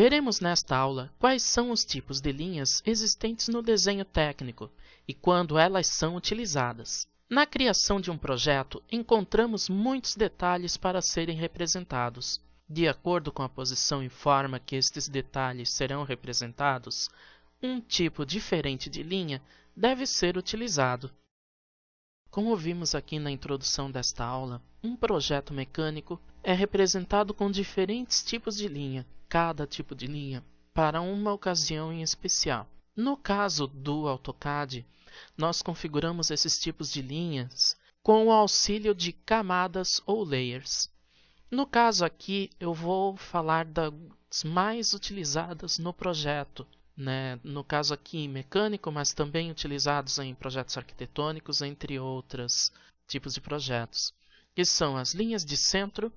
Veremos nesta aula quais são os tipos de linhas existentes no desenho técnico e quando elas são utilizadas. Na criação de um projeto, encontramos muitos detalhes para serem representados. De acordo com a posição e forma que estes detalhes serão representados, um tipo diferente de linha deve ser utilizado. Como vimos aqui na introdução desta aula, um projeto mecânico é representado com diferentes tipos de linha, cada tipo de linha para uma ocasião em especial. No caso do AutoCAD, nós configuramos esses tipos de linhas com o auxílio de camadas ou layers. No caso aqui, eu vou falar das mais utilizadas no projeto, no caso aqui mecânico, mas também utilizados em projetos arquitetônicos, entre outros tipos de projetos, que são as linhas de centro,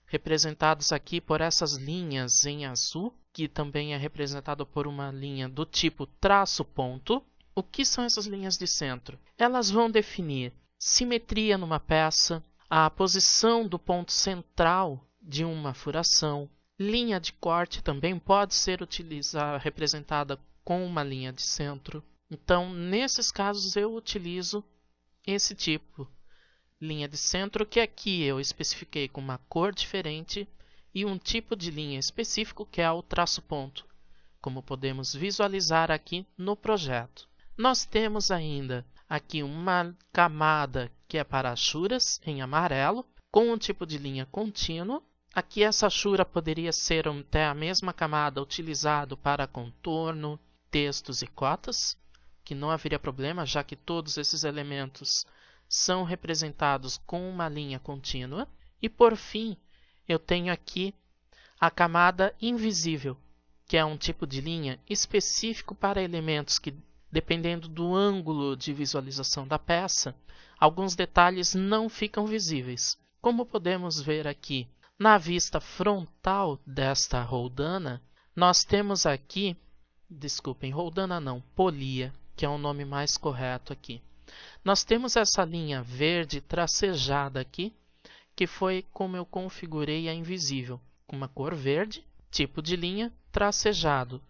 representadas aqui por essas linhas em azul, que também é representado por uma linha do tipo traço-ponto. O que são essas linhas de centro? Elas vão definir simetria numa peça, a posição do ponto central de uma furação. Linha de corte também pode ser representada com uma linha de centro. Então, nesses casos, eu utilizo esse tipo, linha de centro, que aqui eu especifiquei com uma cor diferente e um tipo de linha específico, que é o traço-ponto, como podemos visualizar aqui no projeto. Nós temos ainda aqui uma camada que é para achuras, em amarelo, com um tipo de linha contínuo. Aqui essa achura poderia ser até a mesma camada utilizado para contorno, textos e cotas, que não haveria problema, já que todos esses elementos são representados com uma linha contínua. E por fim, eu tenho aqui a camada invisível, que é um tipo de linha específico para elementos que, dependendo do ângulo de visualização da peça, alguns detalhes não ficam visíveis. Como podemos ver aqui, na vista frontal desta roldana, nós temos aqui, roldana não, polia, que é o nome mais correto aqui. Nós temos essa linha verde tracejada aqui, que foi como eu configurei a invisível, com uma cor verde, tipo de linha tracejado.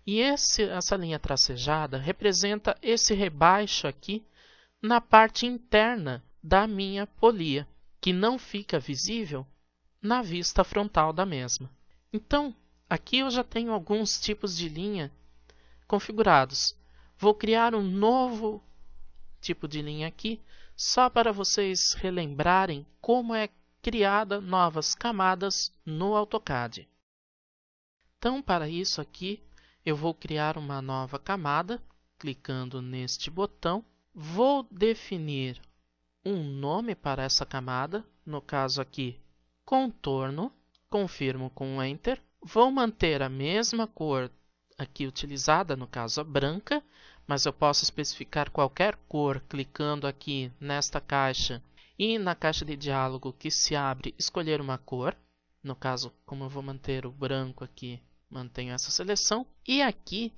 E essa linha tracejada representa esse rebaixo aqui na parte interna da minha polia, que não fica visível na vista frontal da mesma. Então, aqui eu já tenho alguns tipos de linha configurados. Vou criar um novo tipo de linha aqui, só para vocês relembrarem como é criada novas camadas no AutoCAD. Então, para isso aqui, eu vou criar uma nova camada, clicando neste botão. Vou definir um nome para essa camada, no caso aqui, contorno. Confirmo com Enter. Vou manter a mesma cor aqui utilizada, no caso a branca, mas eu posso especificar qualquer cor clicando aqui nesta caixa e na caixa de diálogo que se abre, escolher uma cor. No caso, como eu vou manter o branco aqui, mantenho essa seleção. E aqui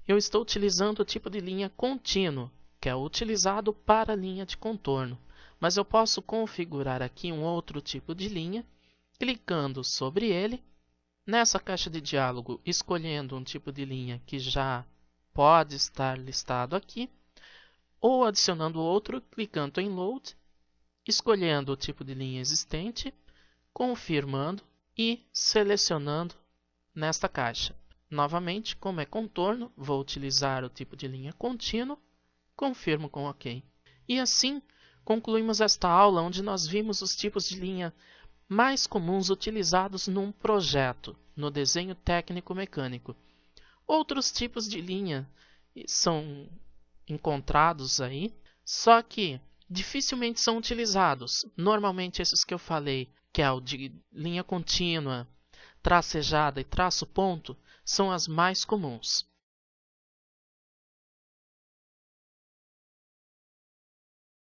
eu estou utilizando o tipo de linha contínuo, que é utilizado para a linha de contorno. Mas eu posso configurar aqui um outro tipo de linha, clicando sobre ele, nessa caixa de diálogo, escolhendo um tipo de linha que já pode estar listado aqui, ou adicionando outro, clicando em Load, escolhendo o tipo de linha existente, confirmando e selecionando nesta caixa. Novamente, como é contorno, vou utilizar o tipo de linha contínuo, confirmo com OK. E assim, concluímos esta aula onde nós vimos os tipos de linha mais comuns utilizados num projeto, no desenho técnico mecânico. Outros tipos de linha são encontrados aí, só que dificilmente são utilizados. Normalmente esses que eu falei, que é o de linha contínua, tracejada e traço-ponto, são as mais comuns.